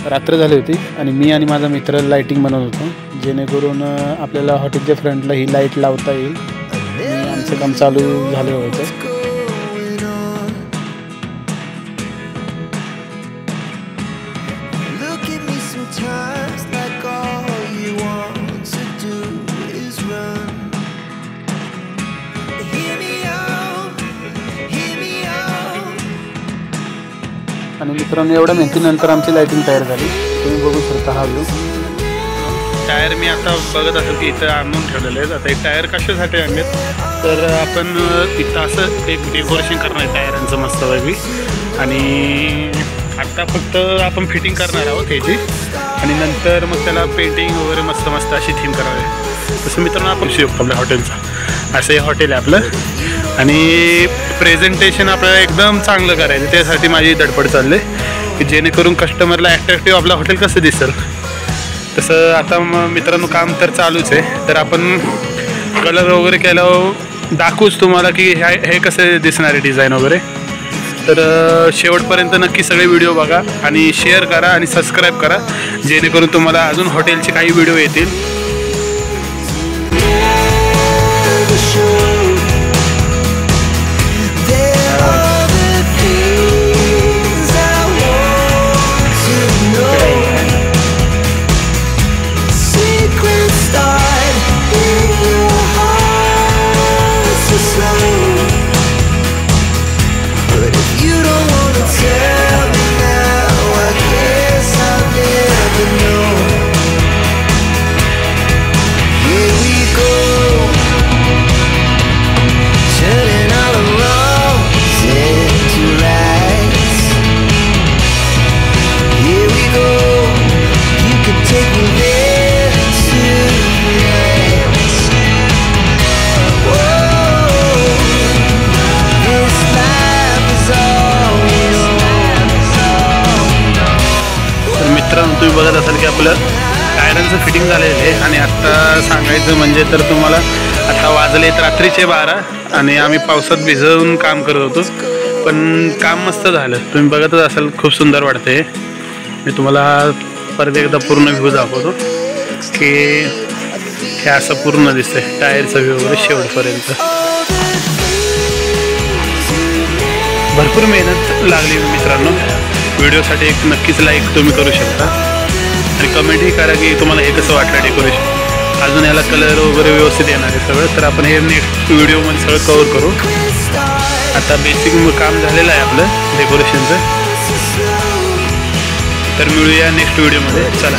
रात्र झाली होती आणि मी आणि माझा मित्र लाईटिंग बनवत होतो, जेणेकरून आपल्याला हॉटेलच्या फ्रंटला ही लाईट लावता येईल. आमचं काम चालू झालं होतं. आणि मित्रांनो, एवढ्या मेहनतीनंतर आमची लाईटिंग तयार झाली. तुम्ही बघू शकता हा व्ह्यू. टायर मी आता बघत असेल की इथं आणून ठेवलेले आहेत. आता हे टायर कशासाठी आणलेत तर आपण इथं असं एक डेकोरेशन करणार आहे टायरांचं मस्तपैकी. आणि आत्ता फक्त आपण फिटिंग करणार आहोत ह्याची आणि नंतर मग त्याला पेंटिंग वगैरे मस्त मस्त अशी थीम करणार आहे. तसं मित्रांनो, आपण शिकतो आपल्या हॉटेलचा. असं हे हॉटेल आहे आपलं आणि प्रेझेंटेशन आपल्याला एकदम चांगलं करायचं. त्यासाठी माझी धडपड चालली की जेणेकरून कस्टमरला ॲट्रॅक्टिव्ह आपलं हॉटेल कसं दिसेल. तसं आता मित्रांनो काम तर चालूच आहे. तर आपण कलर वगैरे केल्यावर दाखवूच तुम्हाला की हे कसे दिसणार आहे डिझाईन वगैरे. तर शेवटपर्यंत नक्की सगळे व्हिडिओ बघा आणि शेअर करा आणि सबस्क्राईब करा, जेणेकरून तुम्हाला अजून हॉटेलचे काही व्हिडिओ येतील. मित्रांनो, तुम्ही बघत असाल की आपलं टायरांचं फिटिंग झालेलं आहे. आणि आत्ता सांगायचं म्हणजे तर तुम्हाला आता वाजलेत रात्रीचे 12 आणि आम्ही पावसात भिजवून काम करत होतो. पण काम मस्त झालं. तुम्ही बघतच असाल, खूप सुंदर वाटते. मी तुम्हाला परत एकदा पूर्ण व्ह्यू दाखवतो की हे असं पूर्ण दिसतंय टायरचा व्ह्यू वगैरे शेवटपर्यंत. भरपूर मेहनत लागली मित्रांनो. व्हिडिओसाठी एक नक्कीच लाईक तुम्ही करू शकता आणि कमेंटही करा की तुम्हाला हे कसं वाटलं डेकोरेशन. अजून याला कलर वगैरे व्यवस्थित येणार आहे सगळं. तर आपण हे नेक्स्ट व्हिडिओमध्ये सगळं कवर करू. आता बेसिक काम झालेलं आहे आपलं डेकोरेशनचं. तर मिळूया नेक्स्ट व्हिडिओमध्ये. चला.